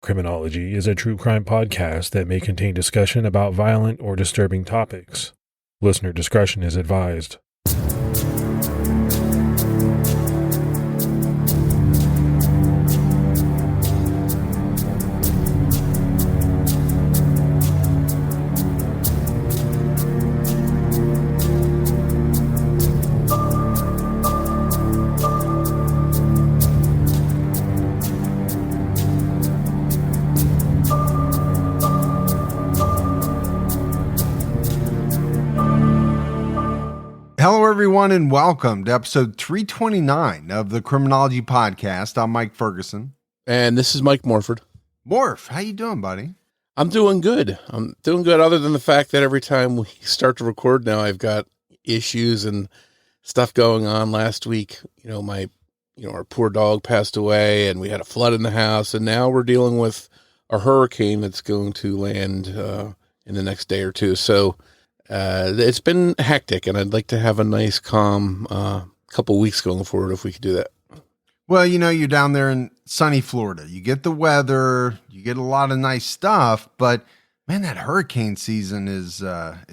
Criminology is a true crime podcast that may contain discussion about violent or disturbing topics. Listener discretion is advised. Hello, everyone, and welcome to episode 329 of the Criminology podcast. I'm Mike Ferguson. And this is Mike Morford. Morf, how you doing, buddy? I'm doing good. Other than the fact that every time we start to record now, I've got issues and stuff going on. Last week, our poor dog passed away and we had a flood in the house. And now we're dealing with a hurricane that's going to land in the next day or two. So it's been hectic, and I'd like to have a nice, calm couple weeks going forward if we could do that. Well, you're down there in sunny Florida. You get the weather, you get a lot of nice stuff, but man, that hurricane season is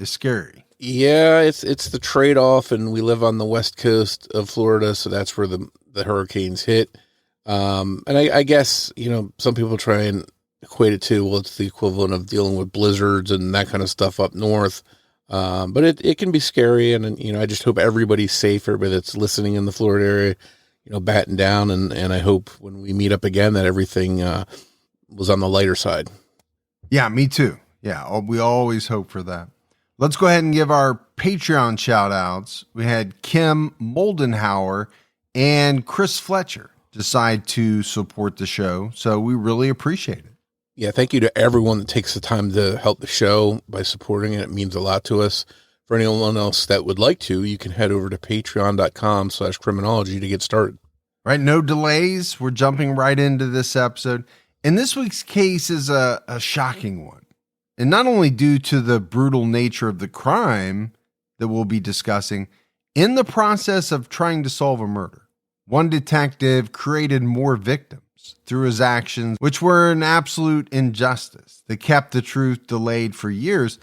scary. Yeah, it's the trade-off, and we live on the west coast of Florida, so that's where the hurricanes hit. And I guess, some people try and equate it to, well, it's the equivalent of dealing with blizzards and that kind of stuff up north. But it can be scary, and I just hope everybody's safe. Everybody that's listening in the Florida area, batten down, and I hope when we meet up again that everything was on the lighter side. Yeah, me too. Yeah, we always hope for that. Let's go ahead and give our Patreon shout outs. We had Kim Moldenhauer and Chris Fletcher decide to support the show, so we really appreciate it. Yeah, thank you to everyone that takes the time to help the show by supporting it. It means a lot to us. For anyone else that would like to, you can head over to patreon.com/criminology to get started. Right, no delays. We're jumping right into this episode. And this week's case is a shocking one. And not only due to the brutal nature of the crime that we'll be discussing, in the process of trying to solve a murder, one detective created more victims through his actions, which were an absolute injustice that kept the truth delayed for years.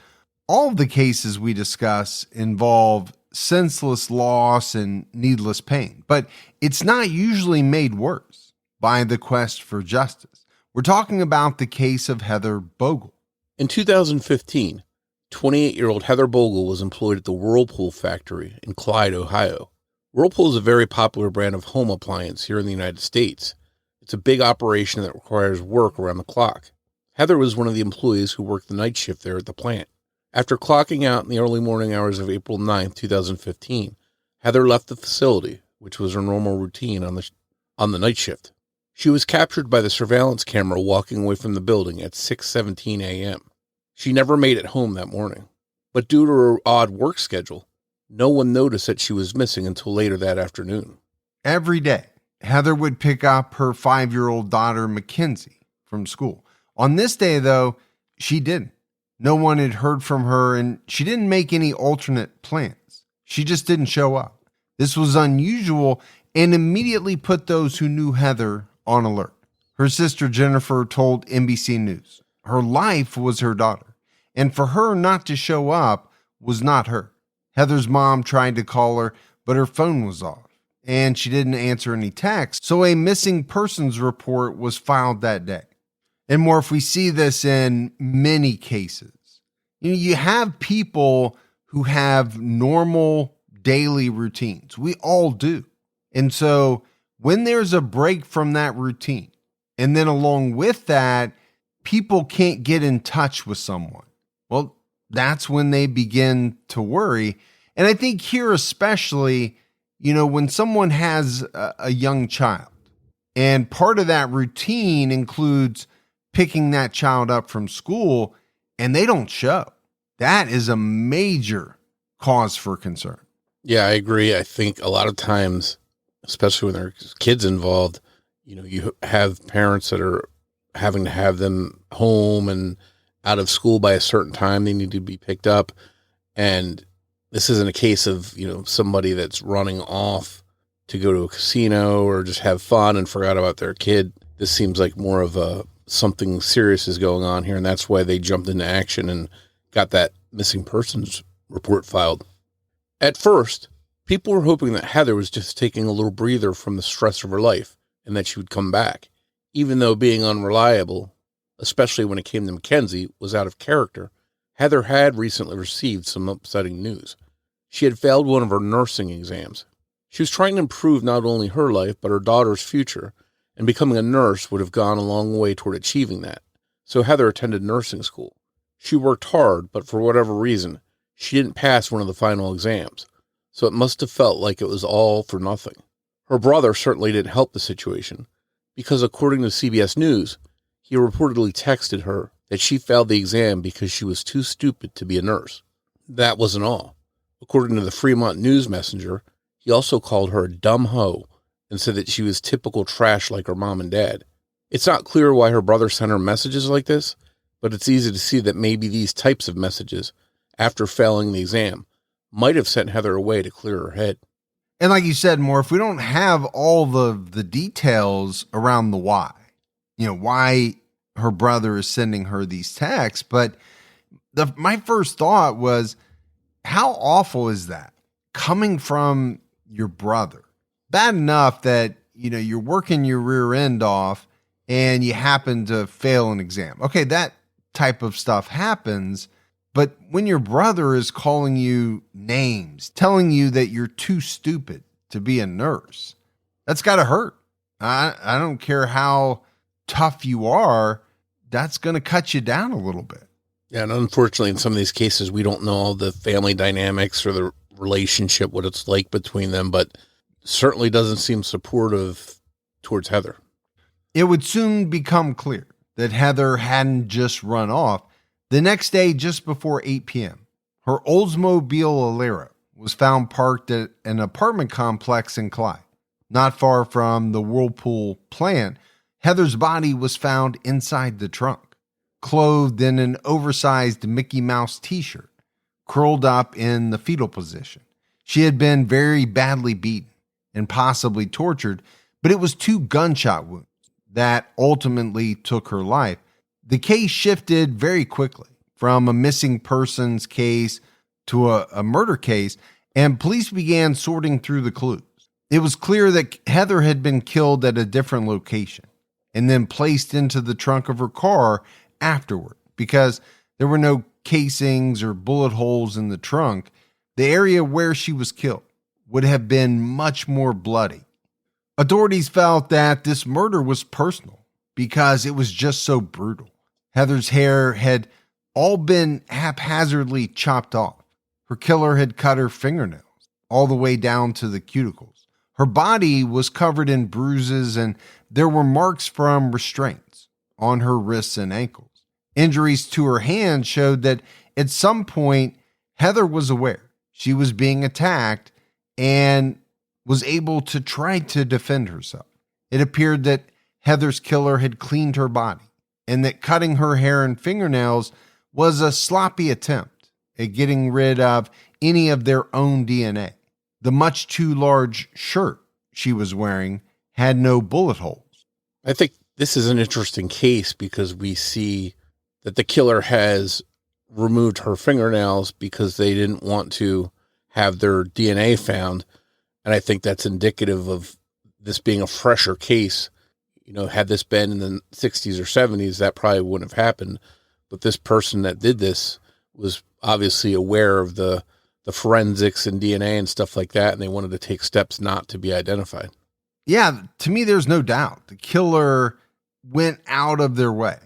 All of the cases we discuss involve senseless loss and needless pain, but it's not usually made worse by the quest for justice. We're talking about the case of Heather Bogle. In 2015, 28-year-old Heather Bogle was employed at the Whirlpool factory in Clyde, Ohio. Whirlpool is a very popular brand of home appliance here in the United States. It's a big operation that requires work around the clock. Heather was one of the employees who worked the night shift there at the plant. After clocking out in the early morning hours of April 9th, 2015, Heather left the facility, which was her normal routine on the night shift. She was captured by the surveillance camera walking away from the building at 6:17 a.m. She never made it home that morning, but due to her odd work schedule, no one noticed that she was missing until later that afternoon. Every day, Heather would pick up her 5-year-old daughter, Mackenzie, from school. On this day, though, she didn't. No one had heard from her, and she didn't make any alternate plans. She just didn't show up. This was unusual and immediately put those who knew Heather on alert. Her sister, Jennifer, told NBC News her life was her daughter, and for her not to show up was not her. Heather's mom tried to call her, but her phone was off, and she didn't answer any texts, so a missing persons report was filed that day. And more, if we see this in many cases, you have people who have normal daily routines. We all do. And so when there's a break from that routine, and then along with that, people can't get in touch with someone, well, that's when they begin to worry. And I think here especially, when someone has a young child, and part of that routine includes picking that child up from school, and they don't show, that is a major cause for concern. Yeah, I agree. I think a lot of times, especially when there's kids involved, you have parents that are having to have them home and out of school by a certain time. They need to be picked up. And this isn't a case of, somebody that's running off to go to a casino or just have fun and forgot about their kid. This seems like more of a something serious is going on here, and that's why they jumped into action and got that missing persons report filed. At first, people were hoping that Heather was just taking a little breather from the stress of her life and that she would come back, even though being unreliable, especially when it came to Mackenzie, was out of character. Heather had recently received some upsetting news. She had failed one of her nursing exams. She was trying to improve not only her life, but her daughter's future, and becoming a nurse would have gone a long way toward achieving that. So Heather attended nursing school. She worked hard, but for whatever reason, she didn't pass one of the final exams, so it must have felt like it was all for nothing. Her brother certainly didn't help the situation, because according to CBS News, he reportedly texted her that she failed the exam because she was too stupid to be a nurse. That wasn't all. According to the Fremont News Messenger, he also called her a dumb hoe and said that she was typical trash like her mom and dad. It's not clear why her brother sent her messages like this, but it's easy to see that maybe these types of messages, after failing the exam, might have sent Heather away to clear her head. And like you said, Morf, we don't have all the details around the why. Why her brother is sending her these texts. But my first thought was, how awful is that coming from your brother? Bad enough that, you're working your rear end off and you happen to fail an exam. Okay, that type of stuff happens. But when your brother is calling you names, telling you that you're too stupid to be a nurse, that's got to hurt. I don't care how tough you are, that's going to cut you down a little bit. Yeah, and unfortunately, in some of these cases, we don't know all the family dynamics or the relationship, what it's like between them, but certainly doesn't seem supportive towards Heather. It would soon become clear that Heather hadn't just run off. The next day, just before 8 p.m., her Oldsmobile Alera was found parked at an apartment complex in Clyde, not far from the Whirlpool plant. Heather's body was found inside the trunk, clothed in an oversized Mickey Mouse t-shirt, curled up in the fetal position. She had been very badly beaten and possibly tortured, but it was 2 gunshot wounds that ultimately took her life. The case shifted very quickly from a missing persons case to a murder case, and police began sorting through the clues. It was clear that Heather had been killed at a different location and then placed into the trunk of her car afterward because there were no casings or bullet holes in the trunk. The area where she was killed would have been much more bloody. Authorities felt that this murder was personal because it was just so brutal. Heather's hair had all been haphazardly chopped off. Her killer had cut her fingernails all the way down to the cuticles. Her body was covered in bruises and there were marks from restraints on her wrists and ankles. Injuries to her hands showed that at some point, Heather was aware she was being attacked and was able to try to defend herself. It appeared that Heather's killer had cleaned her body and that cutting her hair and fingernails was a sloppy attempt at getting rid of any of their own DNA. The much too large shirt she was wearing had no bullet holes. I think this is an interesting case because we see that the killer has removed her fingernails because they didn't want to have their DNA found. And I think that's indicative of this being a fresher case. Had this been in the 60s or 70s, that probably wouldn't have happened. But this person that did this was obviously aware of the forensics and DNA and stuff like that, and they wanted to take steps not to be identified. Yeah, to me, there's no doubt. The killer went out of their way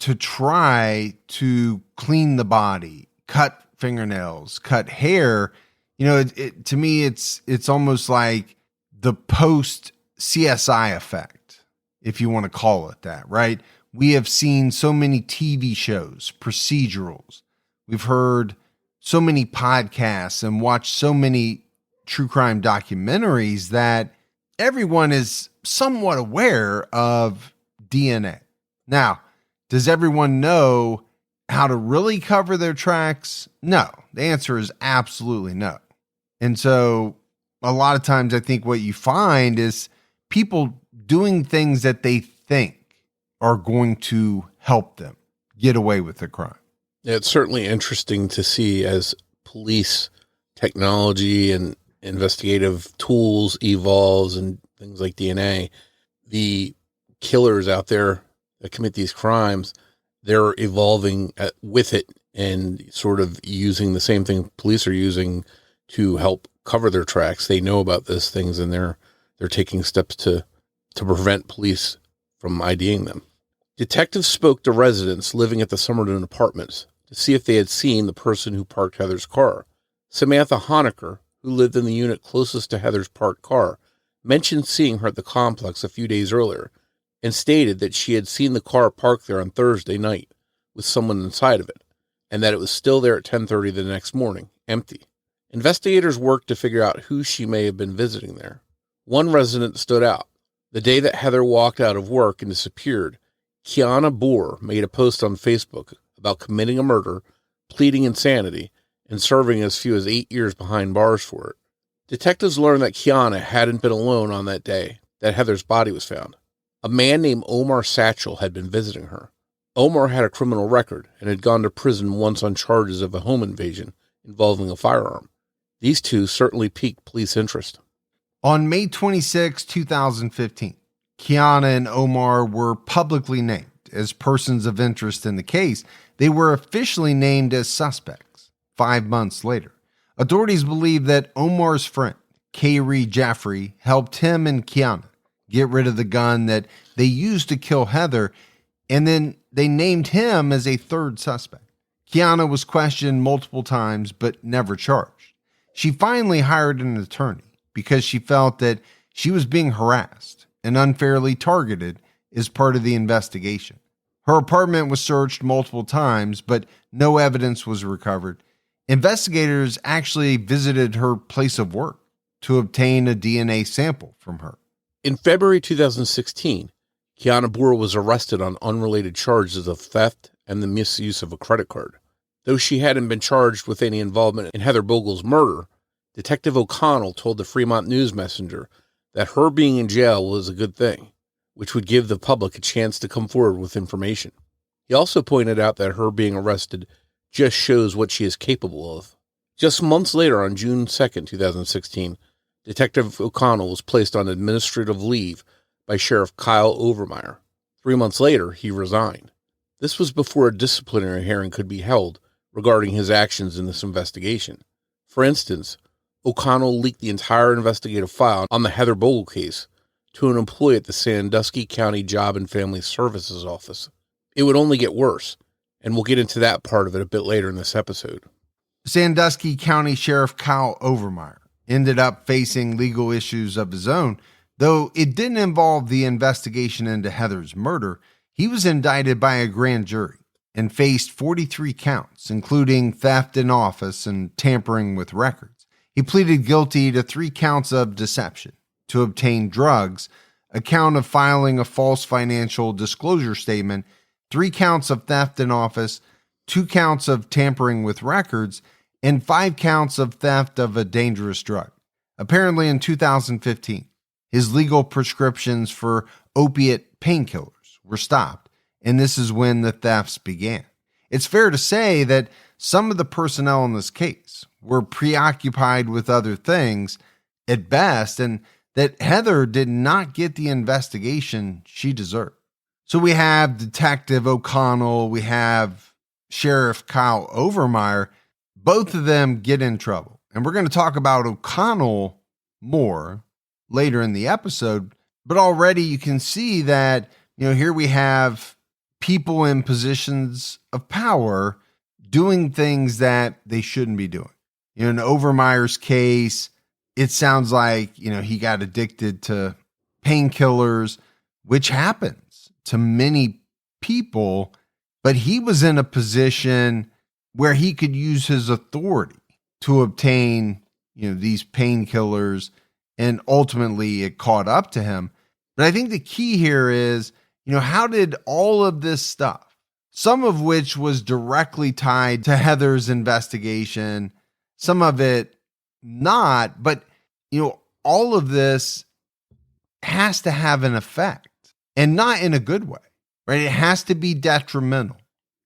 to try to clean the body, cut fingernails, cut hair. To me, it's almost like the post CSI effect, if you want to call it that, right? We have seen so many TV shows, procedurals. We've heard so many podcasts and watched so many true crime documentaries that everyone is somewhat aware of DNA. Now, does everyone know how to really cover their tracks? No. The answer is absolutely no. And so a lot of times I think what you find is people doing things that they think are going to help them get away with the crime. It's certainly interesting to see as police technology and investigative tools evolves and things like DNA, the killers out there that commit these crimes, they're evolving with it and sort of using the same thing police are using to help cover their tracks. They know about those things and they're taking steps to prevent police from IDing them. Detectives spoke to residents living at the Somerton Apartments to see if they had seen the person who parked Heather's car. Samantha Honecker, who lived in the unit closest to Heather's parked car, mentioned seeing her at the complex a few days earlier and stated that she had seen the car parked there on Thursday night with someone inside of it, and that it was still there at 10:30 the next morning, empty. Investigators worked to figure out who she may have been visiting there. One resident stood out. The day that Heather walked out of work and disappeared, Kiana Boer made a post on Facebook about committing a murder, pleading insanity, and serving as few as 8 years behind bars for it. Detectives learned that Kiana hadn't been alone on that day that Heather's body was found. A man named Omar Satchel had been visiting her. Omar had a criminal record and had gone to prison once on charges of a home invasion involving a firearm. These two certainly piqued police interest. On May 26, 2015, Kiana and Omar were publicly named as persons of interest in the case. They were officially named as suspects 5 months later. Authorities believe that Omar's friend, Kayri Jaffrey, helped him and Kiana get rid of the gun that they used to kill Heather, and then they named him as a third suspect. Kiana was questioned multiple times but never charged. She finally hired an attorney because she felt that she was being harassed and unfairly targeted as part of the investigation. Her apartment was searched multiple times, but no evidence was recovered. Investigators actually visited her place of work to obtain a DNA sample from her. In February 2016, Kiana Boer was arrested on unrelated charges of theft and the misuse of a credit card. Though she hadn't been charged with any involvement in Heather Bogle's murder, Detective O'Connell told the Fremont News Messenger that her being in jail was a good thing, which would give the public a chance to come forward with information. He also pointed out that her being arrested just shows what she is capable of. Just months later, on June 2nd, 2016, Detective O'Connell was placed on administrative leave by Sheriff Kyle Overmeyer. 3 months later, he resigned. This was before a disciplinary hearing could be held regarding his actions in this investigation. For instance, O'Connell leaked the entire investigative file on the Heather Bogle case to an employee at the Sandusky County Job and Family Services Office. It would only get worse, and we'll get into that part of it a bit later in this episode. Sandusky County Sheriff Kyle Overmeyer ended up facing legal issues of his own. Though it didn't involve the investigation into Heather's murder, he was indicted by a grand jury and faced 43 counts, including theft in office and tampering with records. He pleaded guilty to 3 counts of deception to obtain drugs, a count of filing a false financial disclosure statement, 3 counts of theft in office, 2 counts of tampering with records, and 5 counts of theft of a dangerous drug. Apparently in 2015, his legal prescriptions for opiate painkillers were stopped, and this is when the thefts began. It's fair to say that some of the personnel in this case were preoccupied with other things at best, and that Heather did not get the investigation she deserved. So we have Detective O'Connell, we have Sheriff Kyle Overmeyer. Both of them get in trouble. And we're going to talk about O'Connell more later in the episode. But already you can see that, here we have people in positions of power doing things that they shouldn't be doing. In Overmeyer's case, it sounds like, he got addicted to painkillers, which happens to many people, but he was in a position where he could use his authority to obtain, these painkillers, and ultimately it caught up to him. But I think the key here is, how did all of this stuff, some of which was directly tied to Heather's investigation, some of it not, but, all of this has to have an effect, and not in a good way, right? It has to be detrimental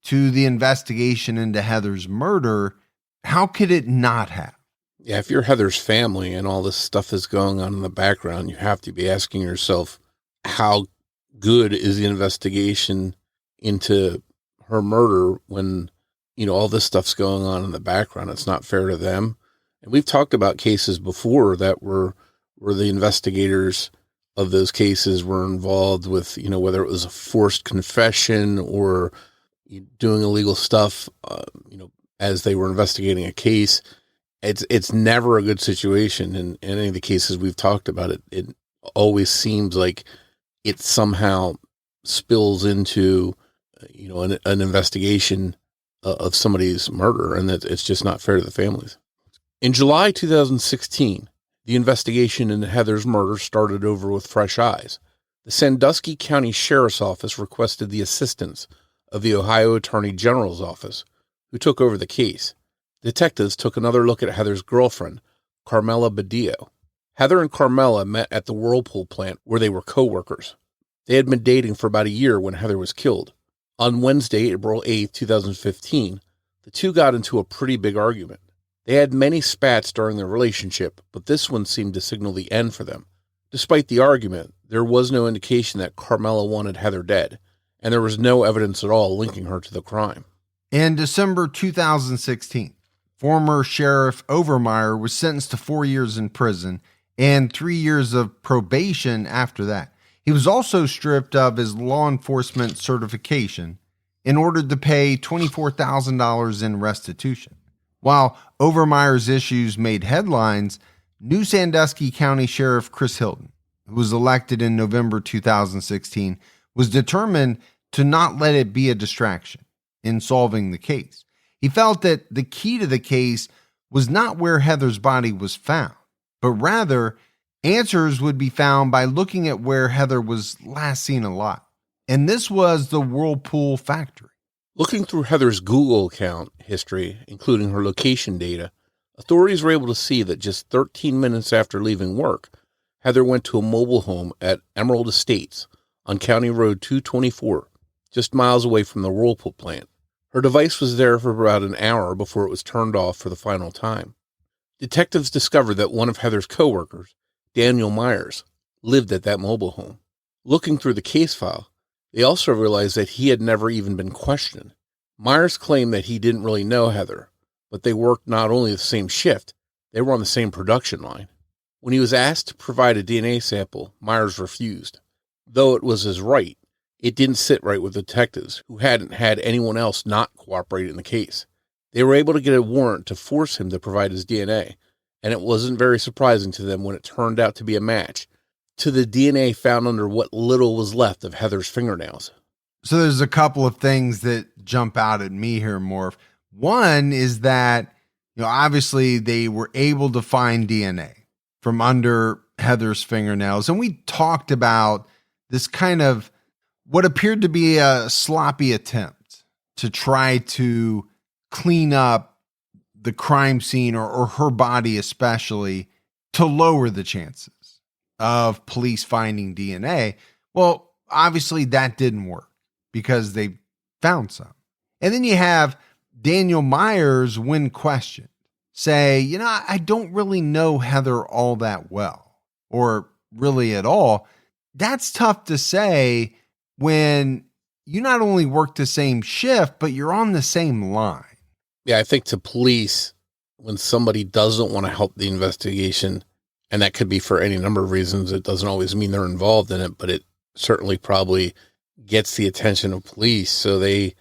to the investigation into Heather's murder. How could it not have? Yeah, if you're Heather's family and all this stuff is going on in the background, you have to be asking yourself, how good is the investigation into her murder when, all this stuff's going on in the background? It's not fair to them. And we've talked about cases before that were where the investigators of those cases were involved with, whether it was a forced confession or doing illegal stuff, as they were investigating a case. It's never a good situation. In any of the cases we've talked about, it always seems like it somehow spills into, an investigation of somebody's murder, and that it's just not fair to the families. In July 2016, the investigation into Heather's murder started over with fresh eyes. The Sandusky County Sheriff's Office requested the assistance of the Ohio Attorney General's office, who took over the case. Detectives took another look at Heather's girlfriend, Carmela Badillo. Heather and Carmela met at the Whirlpool plant where they were co-workers. They had been dating for about a year when Heather was killed. On Wednesday, April 8, 2015, the two got into a pretty big argument. They had many spats during their relationship, but this one seemed to signal the end for them. Despite the argument, there was no indication that Carmela wanted Heather dead, and there was no evidence at all linking her to the crime. In December 2016, former Sheriff Overmeyer was sentenced to 4 years in prison and 3 years of probation after that. He was also stripped of his law enforcement certification and ordered to pay $24,000 in restitution. While Overmeyer's issues made headlines, new Sandusky County Sheriff Chris Hilton, who was elected in November 2016, was determined to not let it be a distraction in solving the case. He felt that the key to the case was not where Heather's body was found, but rather answers would be found by looking at where Heather was last seen alive. And this was the Whirlpool factory. Looking through Heather's Google account history, including her location data, authorities were able to see that just 13 minutes after leaving work, Heather went to a mobile home at Emerald Estates on County Road 224, just miles away from the Whirlpool plant. Her device was there for about an hour before it was turned off for the final time. Detectives discovered that one of Heather's coworkers, Daniel Myers, lived at that mobile home. Looking through the case file, they also realized that he had never even been questioned. Myers claimed that he didn't really know Heather, but they worked not only the same shift, they were on the same production line. When he was asked to provide a DNA sample, Myers refused. Though it was his right, it didn't sit right with detectives, who hadn't had anyone else not cooperate in the case. They were able to get a warrant to force him to provide his DNA, and it wasn't very surprising to them when it turned out to be a match to the DNA found under what little was left of Heather's fingernails. So there's a couple of things that jump out at me here, Morph. One is that, obviously they were able to find DNA from under Heather's fingernails. And we talked about this kind of what appeared to be a sloppy attempt to try to clean up the crime scene or her body especially to lower the chances of police finding DNA. Well, obviously that didn't work because they found some. And then you have Daniel Myers, when questioned, say, I don't really know Heather all that well, or really at all. That's tough to say when you not only work the same shift, but you're on the same line. Yeah, I think to police, when somebody doesn't want to help the investigation, and that could be for any number of reasons, it doesn't always mean they're involved in it, but it certainly probably gets the attention of police. So they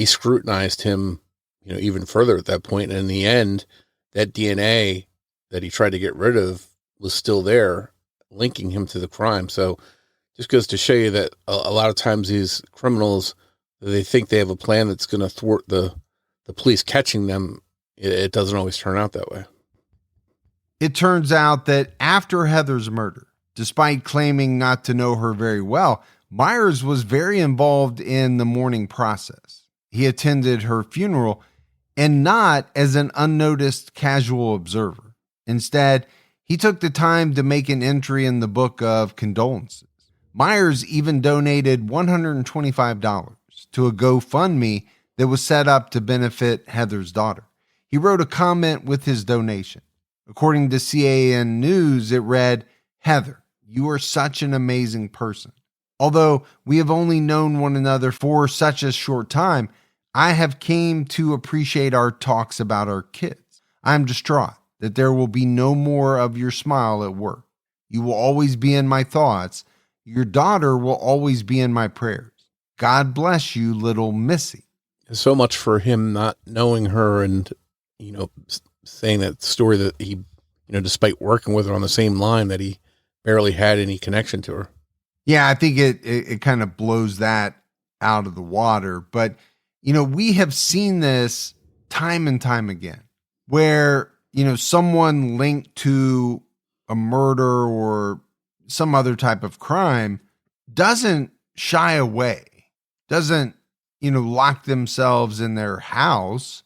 scrutinized him, even further at that point. And in the end, that DNA that he tried to get rid of was still there, linking him to the crime. So just goes to show you that a lot of times these criminals, they think they have a plan that's going to thwart the police catching them. It doesn't always turn out that way. It turns out that after Heather's murder, despite claiming not to know her very well, Myers was very involved in the mourning process. He attended her funeral, and not as an unnoticed casual observer. Instead, he took the time to make an entry in the book of condolences. Myers even donated $125 to a GoFundMe that was set up to benefit Heather's daughter. He wrote a comment with his donation. According to CAN News, it read, "Heather, you are such an amazing person. Although we have only known one another for such a short time, I have came to appreciate our talks about our kids. I am distraught that there will be no more of your smile at work. You will always be in my thoughts. Your daughter will always be in my prayers. God bless you, little Missy." So much for him not knowing her and, saying that story that he, despite working with her on the same line, that he barely had any connection to her. Yeah, I think it kind of blows that out of the water. But, we have seen this time and time again where, someone linked to a murder or some other type of crime doesn't shy away, doesn't, lock themselves in their house,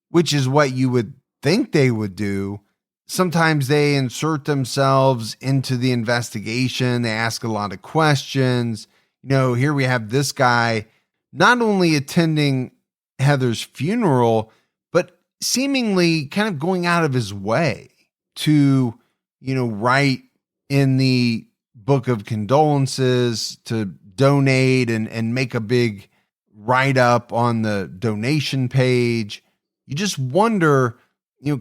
which is what you would think they would do. Sometimes they insert themselves into the investigation. They ask a lot of questions. Here we have this guy not only attending Heather's funeral, but seemingly kind of going out of his way to, write in the book of condolences, to donate and make a big write-up on the donation page. You just wonder,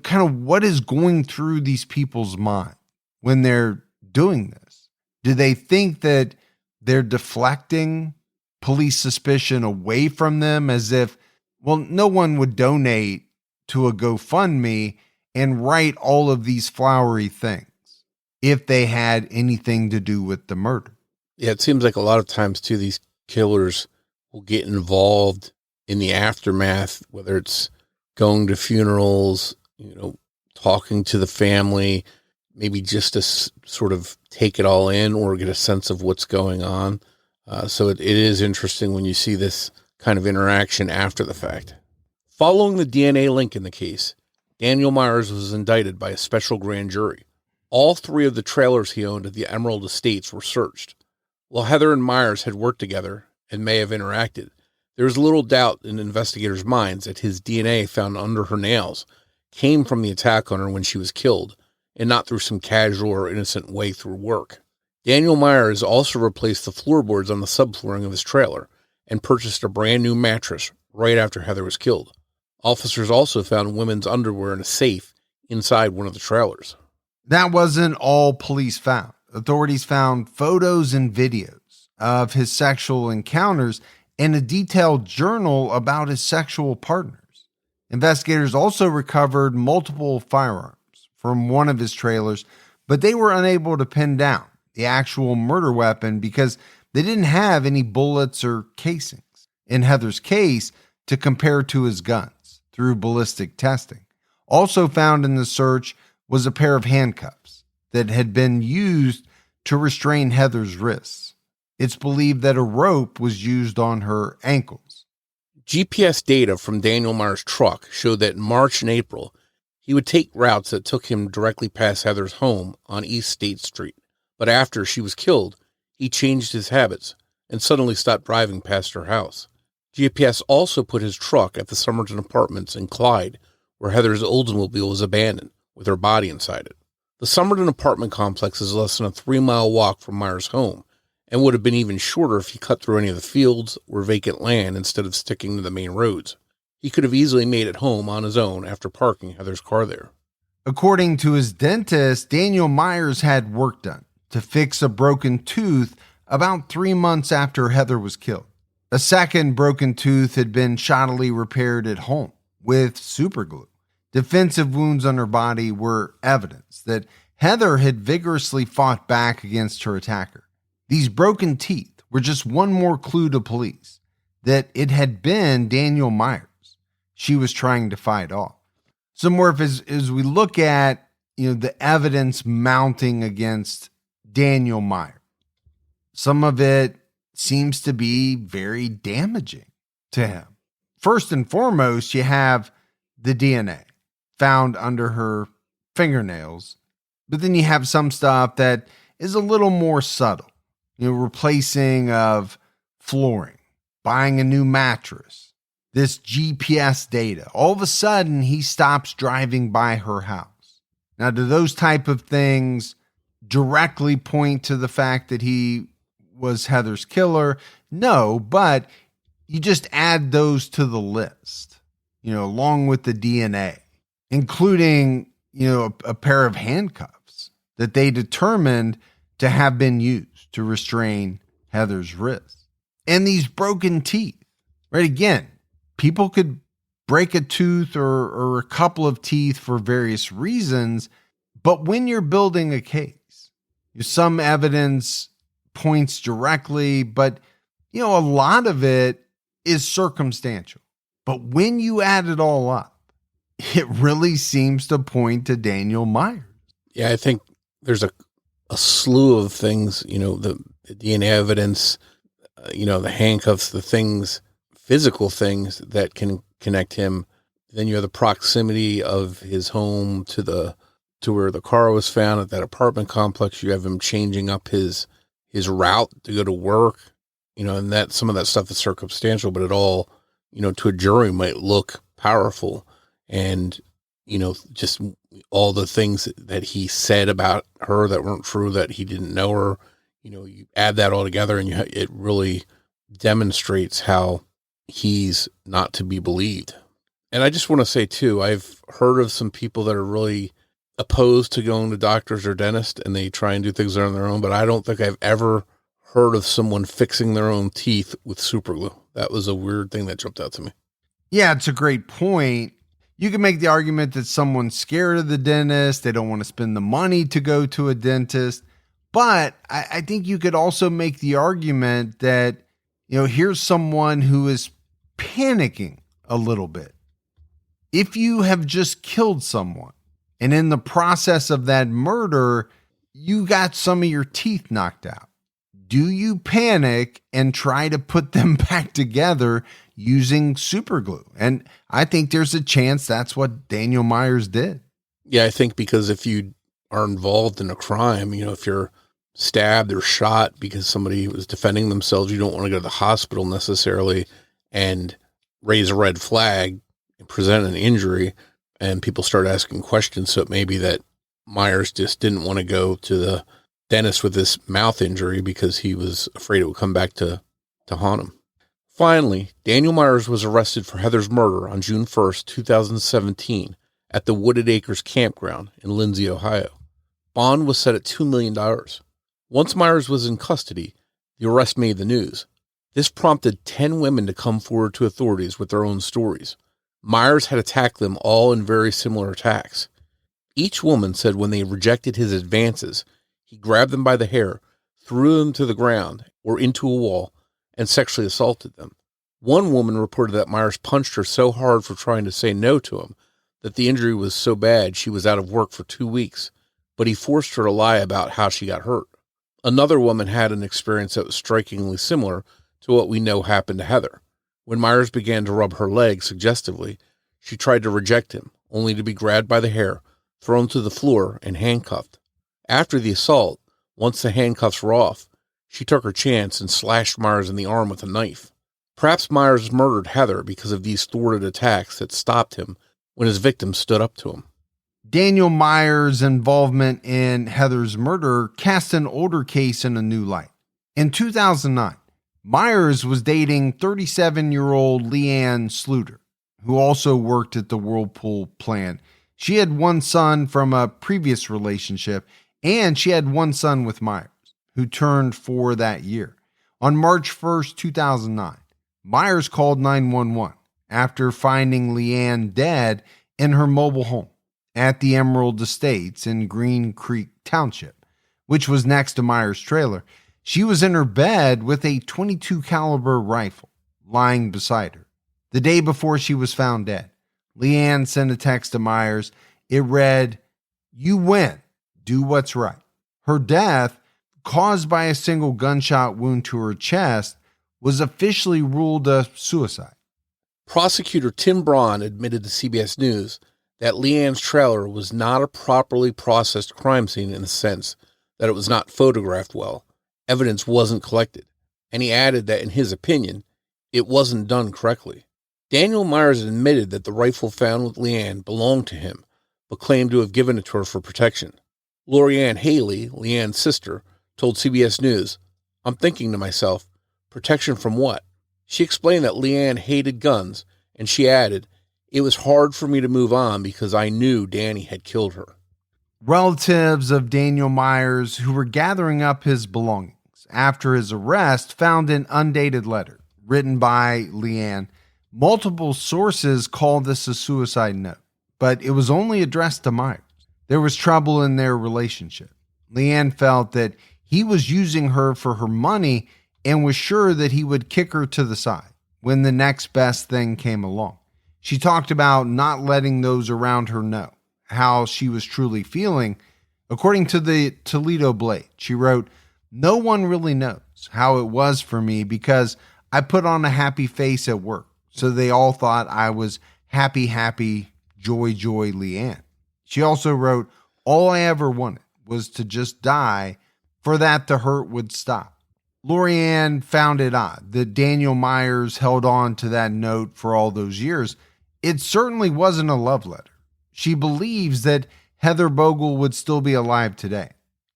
kind of what is going through these people's mind when they're doing this. Do they think that they're deflecting police suspicion away from them, as if, well, no one would donate to a GoFundMe and write all of these flowery things if they had anything to do with the murder? Yeah, it seems like a lot of times too, these killers will get involved in the aftermath, whether it's going to funerals, talking to the family, maybe just to sort of take it all in or get a sense of what's going on. So it is interesting when you see this kind of interaction after the fact. Following the DNA link in the case, Daniel Myers was indicted by a special grand jury. All three of the trailers he owned at the Emerald Estates were searched. While Heather and Myers had worked together and may have interacted, there was little doubt in investigators' minds that his DNA found under her nails came from the attack on her when she was killed, and not through some casual or innocent way through work. Daniel Myers also replaced the floorboards on the subflooring of his trailer and purchased a brand new mattress right after Heather was killed. Officers also found women's underwear in a safe inside one of the trailers. That wasn't all police found. Authorities found photos and videos of his sexual encounters and a detailed journal about his sexual partners. Investigators also recovered multiple firearms from one of his trailers, but they were unable to pin down the actual murder weapon because they didn't have any bullets or casings in Heather's case to compare to his guns through ballistic testing. Also found in the search was a pair of handcuffs that had been used to restrain Heather's wrists. It's believed that a rope was used on her ankles. GPS data from Daniel Myers' truck showed that in March and April, he would take routes that took him directly past Heather's home on East State Street. But after she was killed, he changed his habits and suddenly stopped driving past her house. GPS also put his truck at the Somerton Apartments in Clyde, where Heather's Oldsmobile was abandoned, with her body inside it. The Somerton apartment complex is less than a 3-mile walk from Myers' home, and would have been even shorter if he cut through any of the fields or vacant land instead of sticking to the main roads. He could have easily made it home on his own after parking Heather's car there. According to his dentist, Daniel Myers had work done to fix a broken tooth about 3 months after Heather was killed. A second broken tooth had been shoddily repaired at home with superglue. Defensive wounds on her body were evidence that Heather had vigorously fought back against her attacker. These broken teeth were just one more clue to police that it had been Daniel Myers she was trying to fight off. So Morf, as we look at the evidence mounting against Daniel Myers, some of it seems to be very damaging to him. First and foremost, you have the DNA found under her fingernails, but then you have some stuff that is a little more subtle. replacing of flooring, buying a new mattress, this GPS data. All of a sudden, he stops driving by her house. Now, do those type of things directly point to the fact that he was Heather's killer? No, but you just add those to the list, along with the DNA, including, a pair of handcuffs that they determined to have been used to restrain Heather's wrists. And these broken teeth, right? Again, people could break a tooth or a couple of teeth for various reasons. But when you're building a case, some evidence points directly, but, a lot of it is circumstantial. But when you add it all up, it really seems to point to Daniel Myers. Yeah, I think there's a slew of things, the DNA evidence, the handcuffs, the things, physical things that can connect him. Then you have the proximity of his home to where the car was found at that apartment complex. You have him changing up his route to go to work, and that some of that stuff is circumstantial, but it all, to a jury might look powerful. And, just all the things that he said about her that weren't true, that he didn't know her, you add that all together and it really demonstrates how he's not to be believed. And I just want to say too, I've heard of some people that are really opposed to going to doctors or dentists and they try and do things on their own, but I don't think I've ever heard of someone fixing their own teeth with super glue. That was a weird thing that jumped out to me. Yeah, it's a great point. You can make the argument that someone's scared of the dentist. They don't want to spend the money to go to a dentist. But I think you could also make the argument that, here's someone who is panicking a little bit. If you have just killed someone and in the process of that murder, you got some of your teeth knocked out, do you panic and try to put them back together using super glue? And I think there's a chance that's what Daniel Myers did. Yeah, I think because if you are involved in a crime, if you're stabbed or shot because somebody was defending themselves, you don't want to go to the hospital necessarily and raise a red flag and present an injury, and people start asking questions. So it may be that Myers just didn't want to go to the dentist with this mouth injury because he was afraid it would come back to haunt him. Finally, Daniel Myers was arrested for Heather's murder on June 1st, 2017 at the Wooded Acres campground in Lindsay, Ohio. Bond was set at $2 million. Once Myers was in custody, the arrest made the news. This prompted 10 women to come forward to authorities with their own stories. Myers had attacked them all in very similar attacks. Each woman said when they rejected his advances, he grabbed them by the hair, threw them to the ground or into a wall, and sexually assaulted them. One woman reported that Myers punched her so hard for trying to say no to him that the injury was so bad she was out of work for 2 weeks, but he forced her to lie about how she got hurt. Another woman had an experience that was strikingly similar to what we know happened to Heather. When Myers began to rub her leg suggestively, she tried to reject him, only to be grabbed by the hair, thrown to the floor, and handcuffed. After the assault, once the handcuffs were off, she took her chance and slashed Myers in the arm with a knife. Perhaps Myers murdered Heather because of these thwarted attacks that stopped him when his victim stood up to him. Daniel Myers' involvement in Heather's murder cast an older case in a new light. In 2009, Myers was dating 37-year-old Leanne Sluter, who also worked at the Whirlpool plant. She had one son from a previous relationship, and she had one son with Myers, who turned 4 that year. On March 1st, 2009, Myers called 911 after finding Leanne dead in her mobile home at the Emerald Estates in Green Creek Township, which was next to Myers' trailer. She was in her bed with a .22 caliber rifle lying beside her. The day before she was found dead, Leanne sent a text to Myers. It read, "You win. Do what's right." Her death, caused by a single gunshot wound to her chest, was officially ruled a suicide. Prosecutor Tim Braun admitted to CBS News that Leanne's trailer was not a properly processed crime scene in the sense that it was not photographed well, evidence wasn't collected, and he added that in his opinion, it wasn't done correctly. Daniel Myers admitted that the rifle found with Leanne belonged to him, but claimed to have given it to her for protection. Lorianne Haley, Leanne's sister, told CBS News, "I'm thinking to myself, protection from what?" She explained that Leanne hated guns, and she added, "It was hard for me to move on because I knew Danny had killed her." Relatives of Daniel Myers who were gathering up his belongings after his arrest found an undated letter written by Leanne. Multiple sources called this a suicide note, but it was only addressed to Myers. There was trouble in their relationship. Leanne felt that he was using her for her money and was sure that he would kick her to the side when the next best thing came along. She talked about not letting those around her know how she was truly feeling. According to the Toledo Blade, she wrote, "No one really knows how it was for me because I put on a happy face at work. So they all thought I was happy, joy, Leanne." She also wrote, "All I ever wanted was to just die, for that the hurt would stop." Lorianne found it odd that Daniel Myers held on to that note for all those years. It certainly wasn't a love letter. She believes that Heather Bogle would still be alive today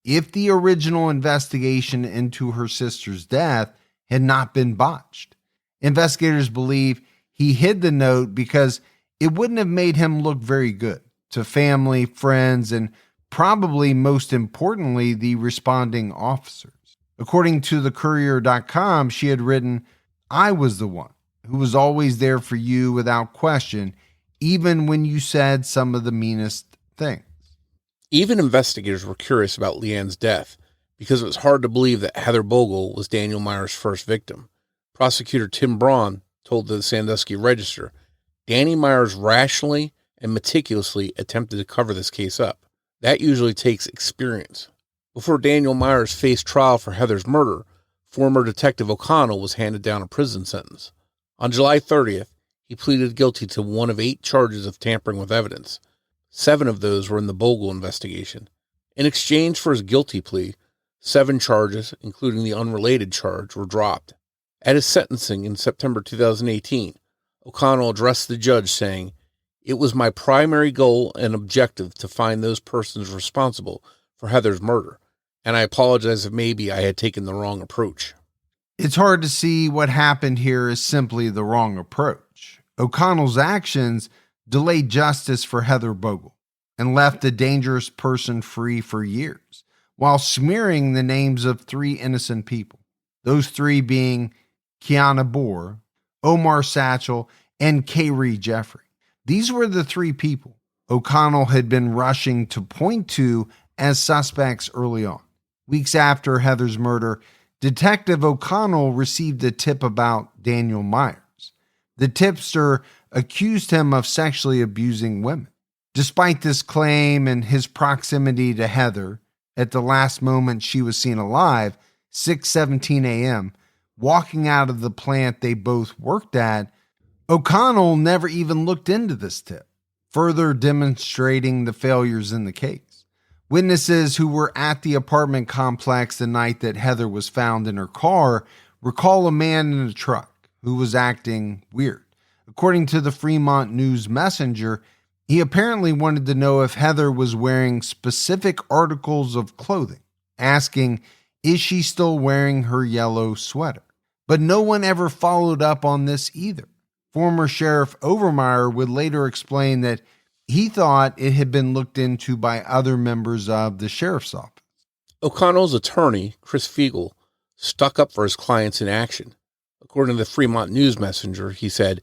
if the original investigation into her sister's death had not been botched. Investigators believe he hid the note because it wouldn't have made him look very good to family, friends, and probably most importantly, the responding officers. According to thecourier.com, she had written, "I was the one who was always there for you without question, even when you said some of the meanest things." Even investigators were curious about Leanne's death because it was hard to believe that Heather Bogle was Daniel Myers' first victim. Prosecutor Tim Braun told the Sandusky Register, "Danny Myers rationally and meticulously attempted to cover this case up. That usually takes experience." Before Daniel Myers faced trial for Heather's murder, former Detective O'Connell was handed down a prison sentence. On July 30th, he pleaded guilty to one of 8 charges of tampering with evidence. 7 of those were in the Bogle investigation. In exchange for his guilty plea, 7 charges, including the unrelated charge, were dropped. At his sentencing in September 2018, O'Connell addressed the judge saying, "It was my primary goal and objective to find those persons responsible for Heather's murder, and I apologize if maybe I had taken the wrong approach." It's hard to see what happened here as simply the wrong approach. O'Connell's actions delayed justice for Heather Bogle and left a dangerous person free for years, while smearing the names of 3 innocent people. Those 3 being Kiana Bohr, Omar Satchel, and Kayrie Jeffrey. These were the 3 people O'Connell had been rushing to point to as suspects early on. Weeks after Heather's murder, Detective O'Connell received a tip about Daniel Myers. The tipster accused him of sexually abusing women. Despite this claim and his proximity to Heather, at the last moment she was seen alive, 6:17 a.m., walking out of the plant they both worked at, O'Connell never even looked into this tip, further demonstrating the failures in the case. Witnesses who were at the apartment complex the night that Heather was found in her car recall a man in a truck who was acting weird. According to the Fremont News Messenger, he apparently wanted to know if Heather was wearing specific articles of clothing, asking, "Is she still wearing her yellow sweater?" But no one ever followed up on this either. Former Sheriff Overmeyer would later explain that he thought it had been looked into by other members of the sheriff's office. O'Connell's attorney, Chris Fiegel, stuck up for his clients in action. According to the Fremont News Messenger, he said,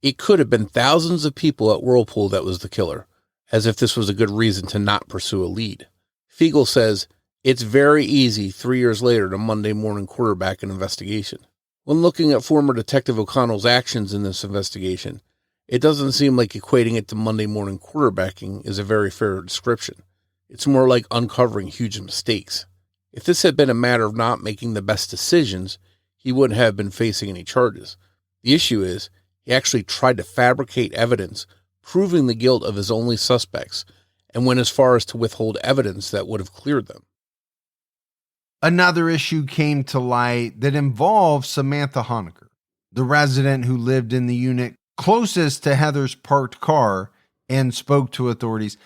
"It could have been thousands of people at Whirlpool that was the killer," as if this was a good reason to not pursue a lead. Fiegel says, "It's very easy 3 years later to Monday morning quarterback an investigation." When looking at former Detective O'Connell's actions in this investigation, it doesn't seem like equating it to Monday morning quarterbacking is a very fair description. It's more like uncovering huge mistakes. If this had been a matter of not making the best decisions, he wouldn't have been facing any charges. The issue is, he actually tried to fabricate evidence proving the guilt of his only suspects and went as far as to withhold evidence that would have cleared them. another issue came to light that involved Samantha Honecker, the resident who lived in the unit closest to Heather's parked car and spoke to authorities.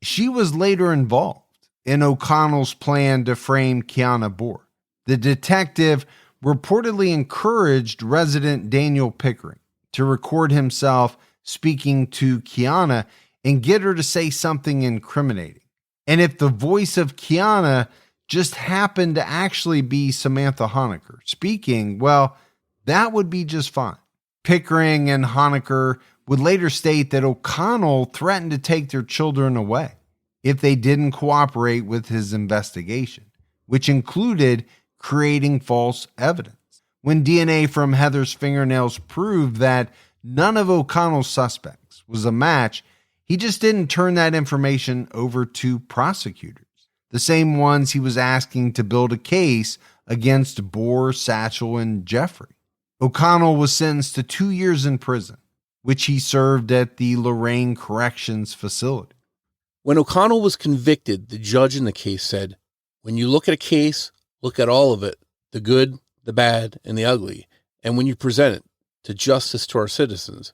She was later involved in O'Connell's plan to frame Kiana Bohr. The detective reportedly encouraged resident Daniel Pickering to record himself speaking to Kiana and get her to say something incriminating. And if the voice of Kiana just happened to actually be Samantha Honecker speaking, well, that would be just fine. Pickering and Honecker would later state that O'Connell threatened to take their children away if they didn't cooperate with his investigation, which included creating false evidence. When DNA from Heather's fingernails proved that none of O'Connell's suspects was a match, he just didn't turn that information over to prosecutors, the same ones he was asking to build a case against Bohr, Satchel, and Jeffrey. O'Connell was sentenced to 2 years in prison, which he served at the Lorraine Corrections Facility. When O'Connell was convicted, the judge in the case said, "When you look at a case, look at all of it, the good, the bad, and the ugly. And when you present it to justice to our citizens,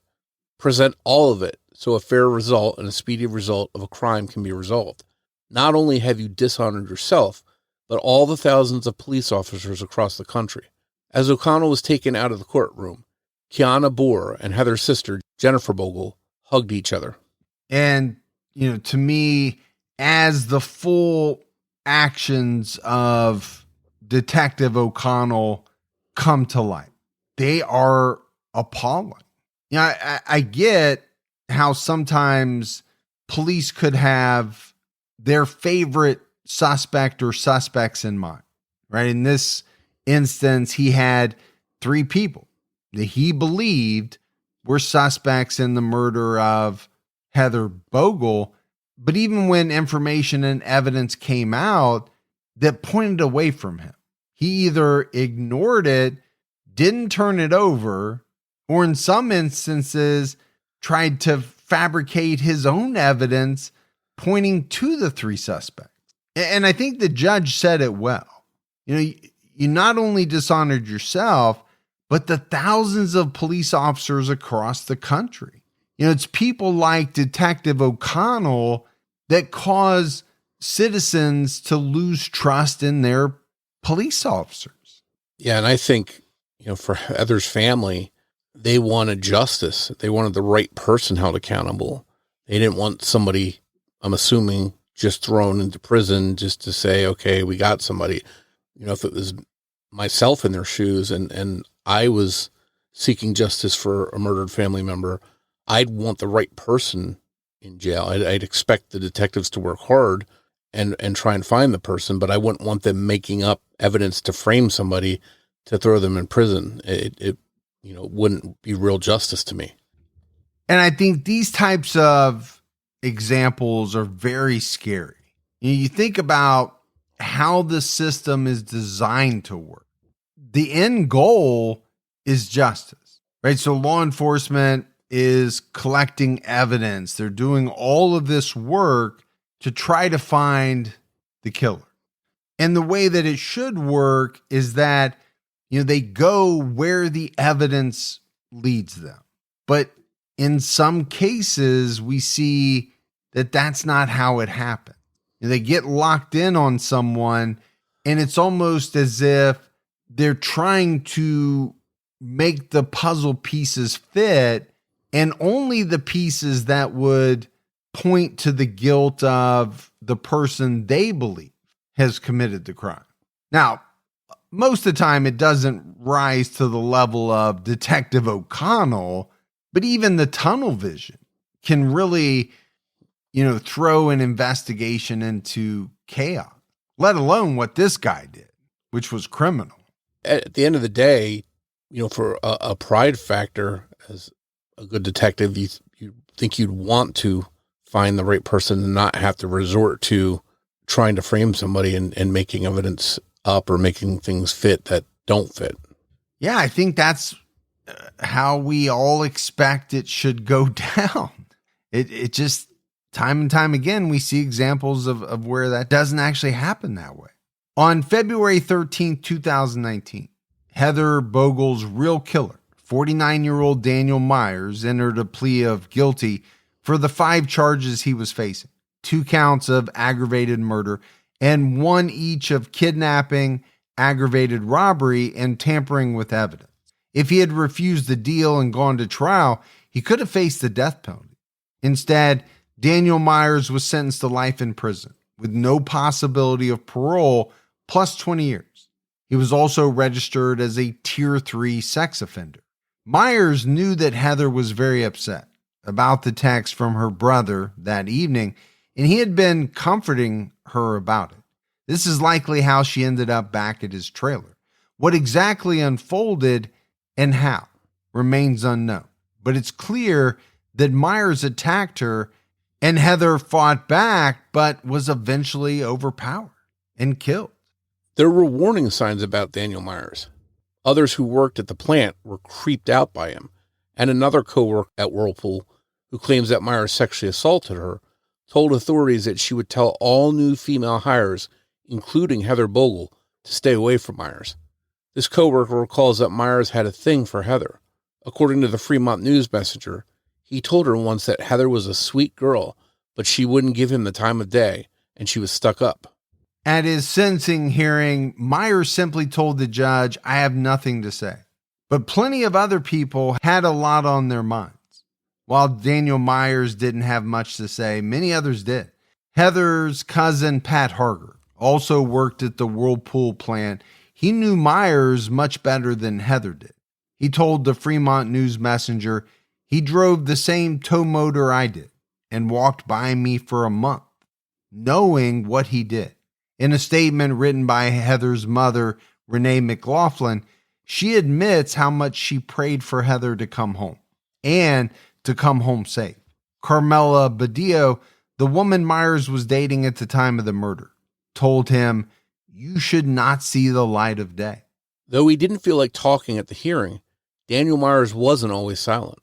present all of it so a fair result and a speedy result of a crime can be resolved. Not only have you dishonored yourself, but all the thousands of police officers across the country." As O'Connell was taken out of the courtroom, Kiana Bohr and Heather's sister, Jennifer Bogle, hugged each other. And, to me, as the full actions of Detective O'Connell come to light, they are appalling. I get how sometimes police could have their favorite suspect or suspects in mind, right? In this instance, he had 3 people that he believed were suspects in the murder of Heather Bogle. But even when information and evidence came out that pointed away from him, he either ignored it, didn't turn it over, or in some instances tried to fabricate his own evidence pointing to the 3 suspects. And I think the judge said it well. You not only dishonored yourself, but the thousands of police officers across the country. It's people like Detective O'Connell that cause citizens to lose trust in their police officers. Yeah, and I think, for Heather's family, they wanted justice. They wanted the right person held accountable. They didn't want somebody, I'm assuming, just thrown into prison just to say, okay, we got somebody. If it was myself in their shoes and I was seeking justice for a murdered family member, I'd want the right person in jail. I'd expect the detectives to work hard and try and find the person, but I wouldn't want them making up evidence to frame somebody to throw them in prison. It wouldn't be real justice to me. And I think these types of examples are very scary. You think about how the system is designed to work. The end goal is justice, right? So law enforcement is collecting evidence. They're doing all of this work to try to find the killer. And the way that it should work is that, they go where the evidence leads them. But in some cases, we see that that's not how it happens. They get locked in on someone, and it's almost as if they're trying to make the puzzle pieces fit, and only the pieces that would point to the guilt of the person they believe has committed the crime. Now, most of the time, it doesn't rise to the level of Detective O'Connell, but even the tunnel vision can really throw an investigation into chaos, let alone what this guy did, which was criminal. At the end of the day, for a pride factor, as a good detective, you think you'd want to find the right person and not have to resort to trying to frame somebody and making evidence up or making things fit that don't fit. Yeah, I think that's how we all expect it should go down. It just, time and time again, we see examples of where that doesn't actually happen that way. On February 13, 2019, Heather Bogle's real killer, 49-year-old Daniel Myers, entered a plea of guilty for the 5 charges he was facing: 2 counts of aggravated murder and 1 each of kidnapping, aggravated robbery, and tampering with evidence. If he had refused the deal and gone to trial, he could have faced the death penalty. Instead, Daniel Myers was sentenced to life in prison with no possibility of parole, plus 20 years. He was also registered as a Tier 3 sex offender. Myers knew that Heather was very upset about the text from her brother that evening, and he had been comforting her about it. This is likely how she ended up back at his trailer. What exactly unfolded and how remains unknown, but it's clear that Myers attacked her and Heather fought back, but was eventually overpowered and killed. There were warning signs about Daniel Myers. Others who worked at the plant were creeped out by him, and another coworker at Whirlpool, who claims that Myers sexually assaulted her, told authorities that she would tell all new female hires, including Heather Bogle, to stay away from Myers. This coworker recalls that Myers had a thing for Heather. According to the Fremont News Messenger, he told her once that Heather was a sweet girl, but she wouldn't give him the time of day, and she was stuck up. At his sentencing hearing, Myers simply told the judge, "I have nothing to say." But plenty of other people had a lot on their minds. While Daniel Myers didn't have much to say, many others did. Heather's cousin, Pat Harger, also worked at the Whirlpool plant. He knew Myers much better than Heather did. He told the Fremont News Messenger, "He drove the same tow motor I did and walked by me for a month, knowing what he did." In a statement written by Heather's mother, Renee McLaughlin, she admits how much she prayed for Heather to come home and to come home safe. Carmela Badillo, the woman Myers was dating at the time of the murder, told him, "You should not see the light of day." Though he didn't feel like talking at the hearing, Daniel Myers wasn't always silent.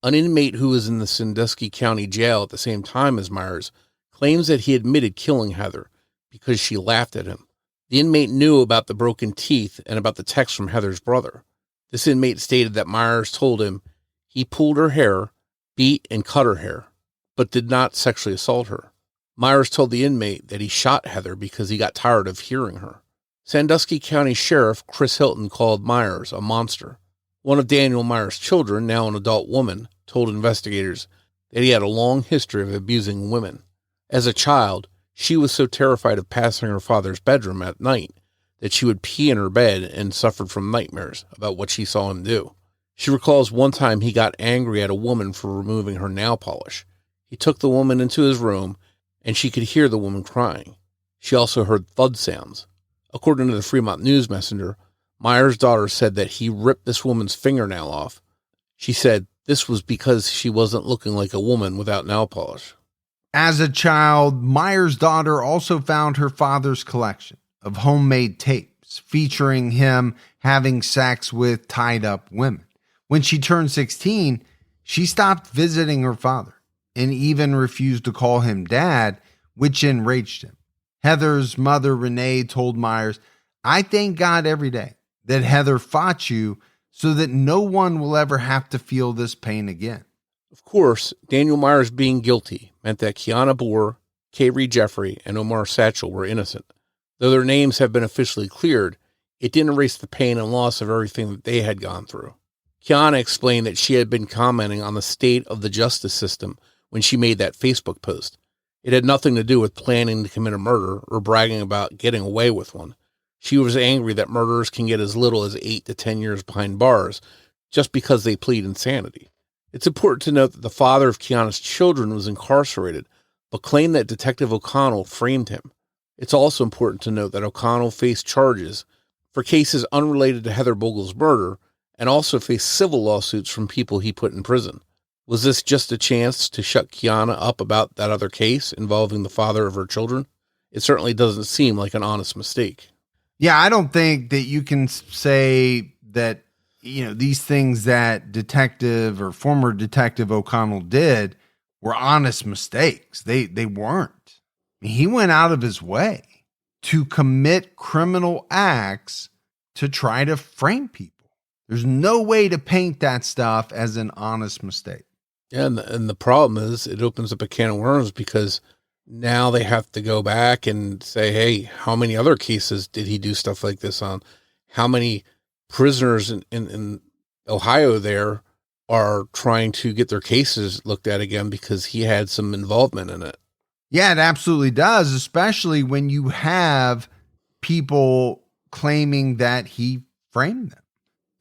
An inmate who was in the Sandusky County Jail at the same time as Myers claims that he admitted killing Heather because she laughed at him. The inmate knew about the broken teeth and about the text from Heather's brother. This inmate stated that Myers told him he pulled her hair, beat and cut her hair, but did not sexually assault her. Myers told the inmate that he shot Heather because he got tired of hearing her. Sandusky County Sheriff Chris Hilton called Myers a monster. One of Daniel Myers' children, now an adult woman, told investigators that he had a long history of abusing women. As a child, she was so terrified of passing her father's bedroom at night that she would pee in her bed and suffered from nightmares about what she saw him do. She recalls one time he got angry at a woman for removing her nail polish. He took the woman into his room, and she could hear the woman crying. She also heard thud sounds. According to the Fremont News Messenger, Myers' daughter said that he ripped this woman's fingernail off. She said this was because she wasn't looking like a woman without nail polish. As a child, Myers' daughter also found her father's collection of homemade tapes featuring him having sex with tied-up women. When she turned 16, she stopped visiting her father and even refused to call him dad, which enraged him. Heather's mother, Renee, told Myers, "I thank God every day that Heather fought you so that no one will ever have to feel this pain again." Of course, Daniel Myers being guilty meant that Kiana Boer, Kayrie Jeffrey, and Omar Satchel were innocent. Though their names have been officially cleared, it didn't erase the pain and loss of everything that they had gone through. Kiana explained that she had been commenting on the state of the justice system when she made that Facebook post. It had nothing to do with planning to commit a murder or bragging about getting away with one. She was angry that murderers can get as little as 8 to 10 years behind bars just because they plead insanity. It's important to note that the father of Kiana's children was incarcerated, but claimed that Detective O'Connell framed him. It's also important to note that O'Connell faced charges for cases unrelated to Heather Bogle's murder and also faced civil lawsuits from people he put in prison. Was this just a chance to shut Kiana up about that other case involving the father of her children? It certainly doesn't seem like an honest mistake. Yeah, I don't think that you can say that, these things that Detective or former Detective O'Connell did were honest mistakes. They weren't. He went out of his way to commit criminal acts to try to frame people. There's no way to paint that stuff as an honest mistake. Yeah, and the problem is it opens up a can of worms because now they have to go back and say, hey, how many other cases did he do stuff like this on? How many prisoners in Ohio there are trying to get their cases looked at again because he had some involvement in it? Yeah, it absolutely does, especially when you have people claiming that he framed them.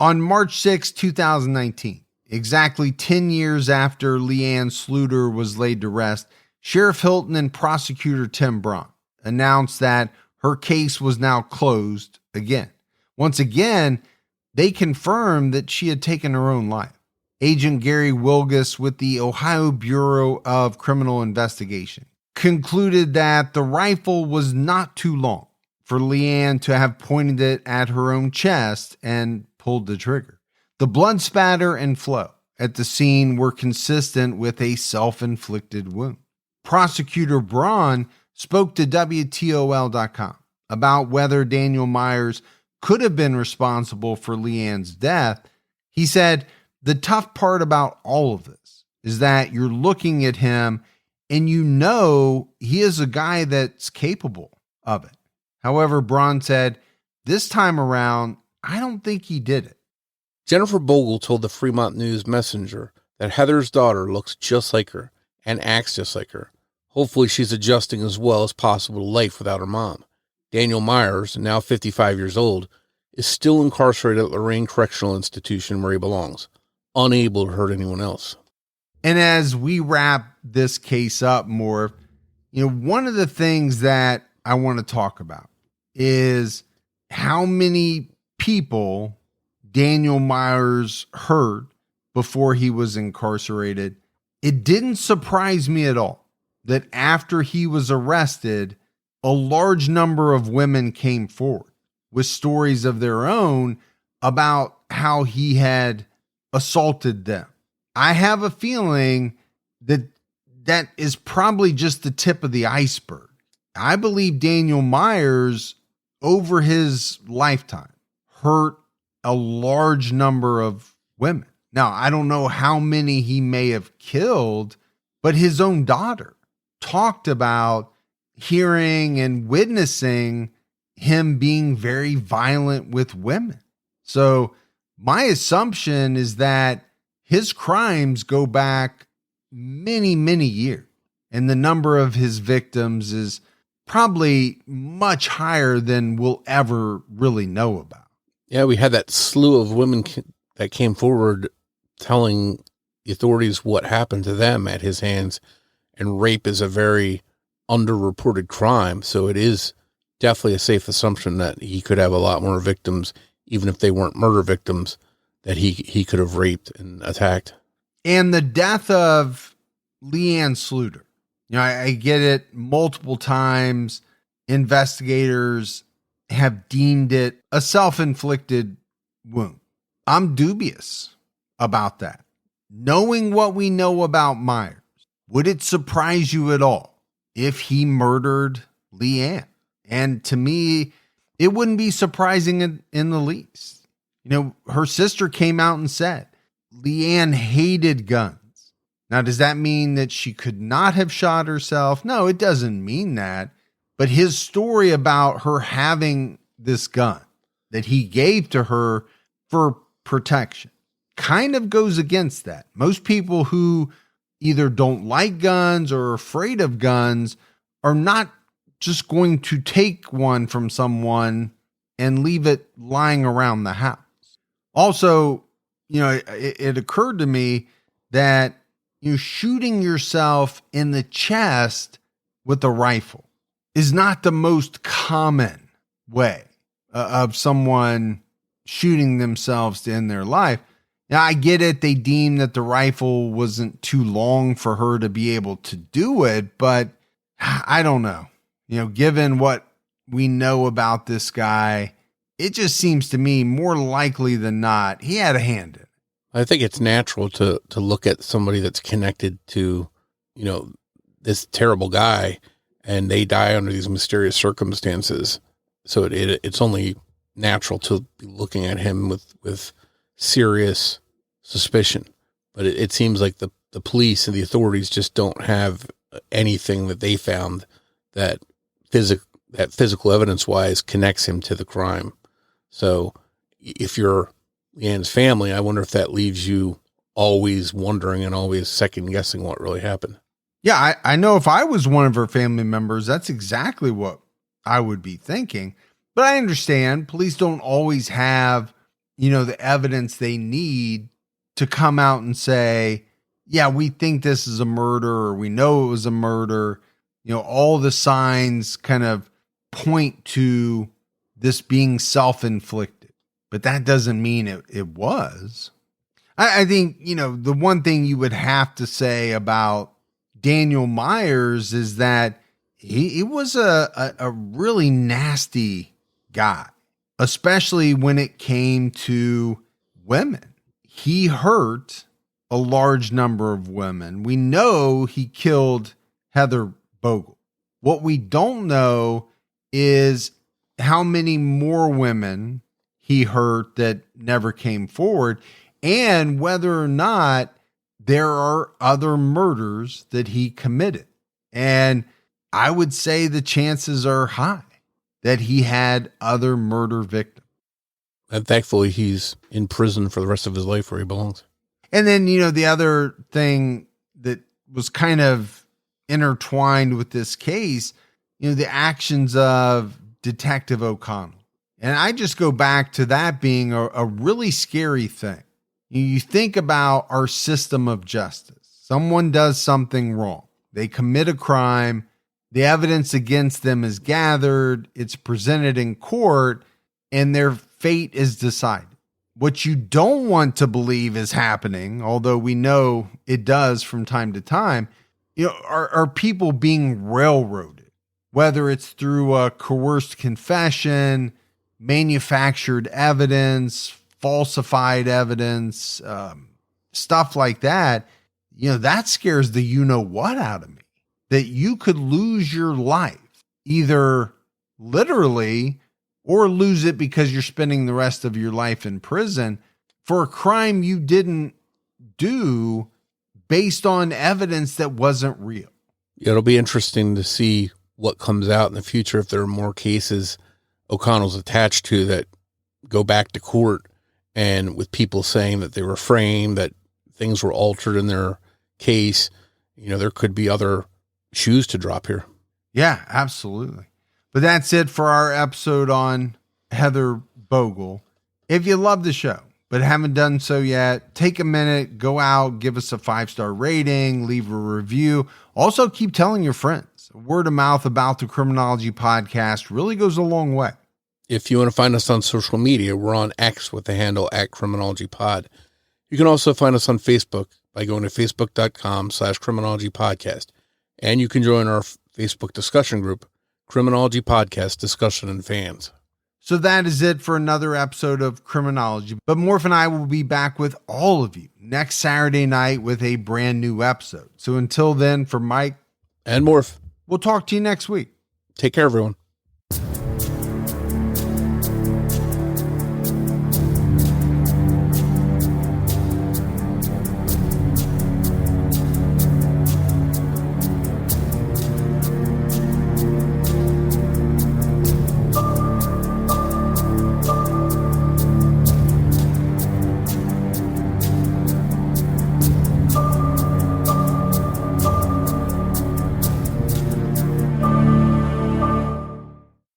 On March 6, 2019, exactly 10 years after Leanne Sluter was laid to rest, Sheriff Hilton and prosecutor Tim Braun announced that her case was now closed again. Once again, they confirmed that she had taken her own life. Agent Gary Wilgus with the Ohio Bureau of Criminal Investigation concluded that the rifle was not too long for Leanne to have pointed it at her own chest and pulled the trigger. The blood spatter and flow at the scene were consistent with a self-inflicted wound. Prosecutor Braun spoke to WTOL.com about whether Daniel Myers could have been responsible for Leanne's death. He said, the tough part about all of this is that you're looking at him and you know he is a guy that's capable of it. However, Braun said, this time around, I don't think he did it. Jennifer Bogle told the Fremont News Messenger that Heather's daughter looks just like her and acts just like her. Hopefully she's adjusting as well as possible to life without her mom. Daniel Myers, now 55 years old, is still incarcerated at Lorraine Correctional Institution where he belongs, unable to hurt anyone else. And as we wrap this case up more, one of the things that I want to talk about is how many people Daniel Myers hurt before he was incarcerated. It didn't surprise me at all that after he was arrested, a large number of women came forward with stories of their own about how he had assaulted them. I have a feeling that that is probably just the tip of the iceberg. I believe Daniel Myers, over his lifetime, hurt a large number of women. Now, I don't know how many he may have killed, but his own daughter talked about hearing and witnessing him being very violent with women. So my assumption is that his crimes go back many, many years, and the number of his victims is probably much higher than we'll ever really know about. Yeah, we had that slew of women that came forward telling the authorities what happened to them at his hands, and rape is a very underreported crime, so it is definitely a safe assumption that he could have a lot more victims, even if they weren't murder victims, that he could have raped and attacked. And the death of Leanne Sluter, I get it multiple times. Investigators have deemed it a self-inflicted wound. I'm dubious about that. Knowing what we know about Myers, would it surprise you at all if he murdered Leanne? And to me, it wouldn't be surprising in the least. Her sister came out and said Leanne hated guns. Now, does that mean that she could not have shot herself? No, it doesn't mean that. But his story about her having this gun that he gave to her for protection kind of goes against that. Most people who either don't like guns or are afraid of guns are not just going to take one from someone and leave it lying around the house. Also, it occurred to me that shooting yourself in the chest with a rifle is not the most common way of someone shooting themselves to end their life. Now, I get it. They deemed that the rifle wasn't too long for her to be able to do it, but I don't know. Given what we know about this guy, it just seems to me more likely than not, he had a hand in it. I think it's natural to look at somebody that's connected to, this terrible guy and they die under these mysterious circumstances. So it's only natural to be looking at him with serious suspicion. But it seems like the police and the authorities just don't have anything that they found that physical evidence wise connects him to the crime. So if you're Leanne's family, I wonder if that leaves you always wondering and always second guessing what really happened. Yeah, I know if I was one of her family members, that's exactly what I would be thinking. But I understand police don't always have, the evidence they need to come out and say, yeah, we think this is a murder, or we know it was a murder. All the signs kind of point to this being self-inflicted, but that doesn't mean it was. I think, the one thing you would have to say about Daniel Myers is that he was a really nasty guy, especially when it came to women. He hurt a large number of women. We know he killed Heather Bogle. What we don't know is how many more women he hurt that never came forward, and whether or not there are other murders that he committed. And I would say the chances are high that he had other murder victims. And thankfully, he's in prison for the rest of his life where he belongs. And then, the other thing that was kind of intertwined with this case, the actions of Detective O'Connell. And I just go back to that being a really scary thing. You think about our system of justice. Someone does something wrong. They commit a crime. The evidence against them is gathered. It's presented in court, and their fate is decided. What you don't want to believe is happening, although we know it does from time to time, are people being railroaded, whether it's through a coerced confession, manufactured evidence, falsified evidence, stuff like that. That scares the what out of me, that you could lose your life, either literally or lose it because you're spending the rest of your life in prison for a crime you didn't do based on evidence that wasn't real. It'll be interesting to see what comes out in the future if there are more cases O'Connell's attached to that go back to court, and with people saying that they were framed, that things were altered in their case. There could be other shoes to drop here. Yeah, absolutely. But that's it for our episode on Heather Bogle. If you love the show but haven't done so yet, take a minute, go out, give us a 5-star rating, leave a review. Also, keep telling your friends. Word of mouth about the Criminology podcast really goes a long way. If you want to find us on social media, we're on X with the handle @CriminologyPod. You can also find us on Facebook by going to facebook.com/criminologypodcast. And you can join our Facebook discussion group, Criminology Podcast Discussion and Fans. So that is it for another episode of Criminology. But Morf and I will be back with all of you next Saturday night with a brand new episode. So until then, for Mike and Morf, we'll talk to you next week. Take care, everyone.